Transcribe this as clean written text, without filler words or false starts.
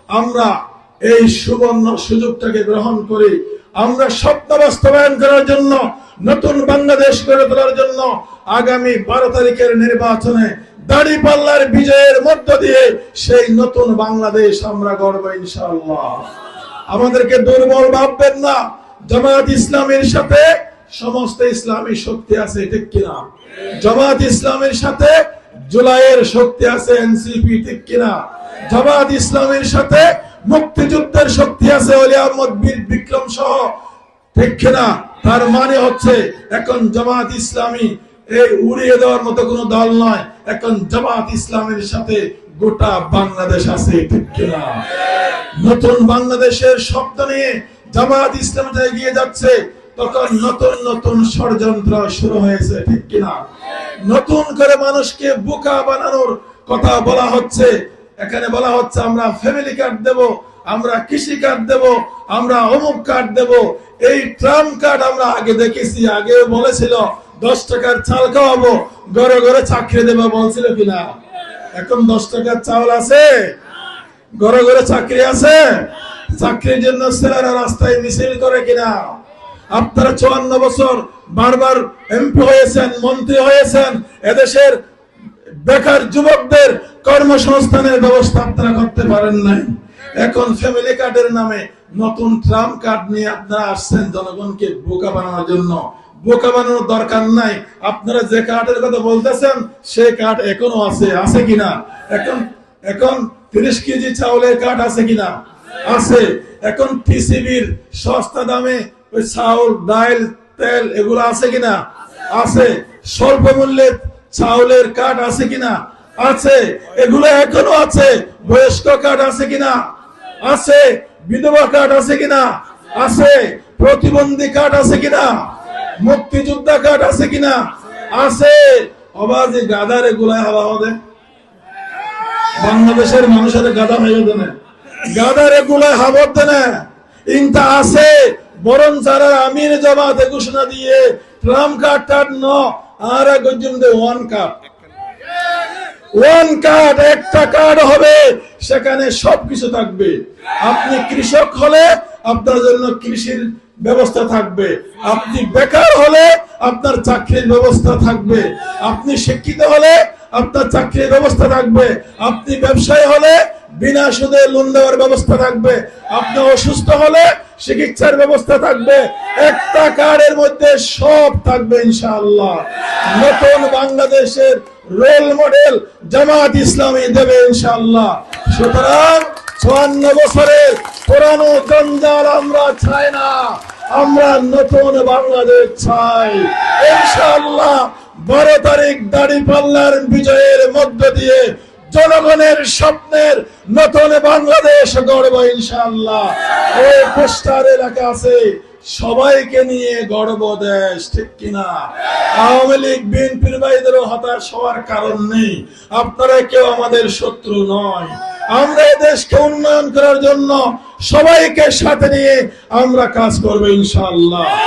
আমরা এই সুবর্ণ সুযোগটাকে গ্রহণ করি। আমরা স্বপ্ন বাস্তবায়ন করার জন্য, নতুন বাংলাদেশ গড়ে তোলার জন্য আগামী 12 তারিখের নির্বাচনে দাঁড়িপাল্লার বিজয়ের মধ্য দিয়ে সেই নতুন বাংলাদেশ আমরা গড়ব ইনশাআল্লাহ। আমাদেরকে দুর্বল ভাববেন না। জামাত ইসলামের সাথে সমস্ত ইসলামী শক্তি আছে, ঠিক কিনা? জামাত ইসলামের সাথে জুলাইয়ের শক্তি আছে, এনসিপি, ঠিক কিনা? জামাত ইসলামের সাথে মুক্তিযুদ্ধের শক্তি আছে, ওলি আহমদ বীর বিক্রম সহ, ঠিক কিনা? তার মানে হচ্ছে এখন জামাত ইসলামী এই উড়িয়ে দেওয়ার মতো কোনো দল নয়। এখন জামাত ইসলামের সাথে গোটা বাংলাদেশ আছে, ঠিক কিনা? নতুন বাংলাদেশের শব্দ নিয়ে জামাত ইসলাম এগিয়ে যাচ্ছে, তখন নতুন নতুন ষড়যন্ত্র শুরু হয়েছে, ঠিক কিনা? নতুন করে মানুষকে বোকা বানানোর কথা বলা হচ্ছে। এখানে বলা হচ্ছে আমরা ফ্যামিলি কার্ড দেব, আমরা কৃষি কার্ড দেব, আমরা অমুক কার্ড দেব। এই ট্রাম্প কার্ড আমরা আগে দেখেছি, আগে বলেছিল 10 টাকার চাল খাওয়াবো, ঘরে ঘরে চাকরি দেবো, বলছিল কিনা? এখন 10 টাকার চাউল আছে, ঘরে ঘরে চাকরি আছে। চাকরির জন্য ছেলেরা রাস্তায় মিছিল করে কিনা? আপনারা 54 বছর বারবার এমপি হয়েছেন, মন্ত্রী হয়েছেন, এদেশের বেকার যুবকদের কর্মসংস্থানের ব্যবস্থা আপনারা করতে পারেন নাই। এখন ফ্যামিলি কার্ডের নামে নতুন ট্রাম্প কার্ড নিয়ে আপনারা আসছেন জনগণকে বোকা বানানোর জন্য। বোকা বানানোর দরকার নাই। আপনারা যে কার্ডের কথা বলতেছেন সেই কার্ড এখনো আছে, আছে কিনা? এখন 30 কেজি চাউলের কার্ড আছে কিনা? আছে। এখন টিসিবির সস্তা দামে ওই চাউল, ডাল, তেল এগুলো আছে কিনা? আছে। স্বল্প মূল্যে চাউলের কার্ড আছে কিনা? আছে। এগুলো এখনো আছে। বয়স্ক কার্ড আছে কিনা? আছে। বিধবা কার্ড আছে কিনা? আছে। প্রতিবন্ধী কার্ড আছে কিনা? মুক্তিযোদ্ধা কার্ড আছে কিনা? আছে। অবাধে গাদার এগুলা হওয়া হবে। বাংলাদেশের মানুষের গাদা হয়ে দেনে, গাদার এগুলা হাবত দেনে ইনটা আছে। বরং যারা আমির জামাতে ঘোষণা দিয়ে ট্রাম্প কার্ড ন আর ওয়ান কার্ড, একটা কার্ড হবে, সেখানে সবকিছু থাকবে। আপনি কৃষক হলে আপনার জন্য কৃষির ব্যবস্থা থাকবে, আপনি বেকার হলে আপনার চাকরির ব্যবস্থা থাকবে, আপনি শিক্ষিত হলে আপনার চাকরির ব্যবস্থা থাকবে, আপনি ব্যবসায়ী হলে বিনা সুদে লোন দেওয়ার ব্যবস্থা থাকবে, আপনি অসুস্থ হলে চিকিৎসার ব্যবস্থা থাকবে। একটা কার্ডের মধ্যে সব থাকবে ইনশাআল্লাহ। নতুন বাংলাদেশের রোল মডেল জামাত ইসলামী দেবে ইনশাআল্লাহ। সুতরাং 54 বছরের পুরানো জঞ্জাল আমরা চাই না, আমরা নতুন বাংলাদেশ চাই ইনশাআল্লাহ। 12 তারিখ দাঁড়িপাল্লার বিজয়ের মধ্য দিয়ে জনগণের স্বপ্নের নতুন বাংলাদেশ গড়ব ইনশাআল্লাহ। ওই পোস্টার এলাকা আছে, সবাইকে নিয়ে গড়ব দেশ, ঠিক কিনা? আওয়ামী লীগ বিএনপির ভাইদেরও হতাশ হওয়ার কারণ নেই। আপনারা কেউ আমাদের শত্রু নয়। আমরা এই দেশকে উন্নয়ন করার জন্য সবাইকে সাথে নিয়ে আমরা কাজ করবো ইনশাআল্লাহ।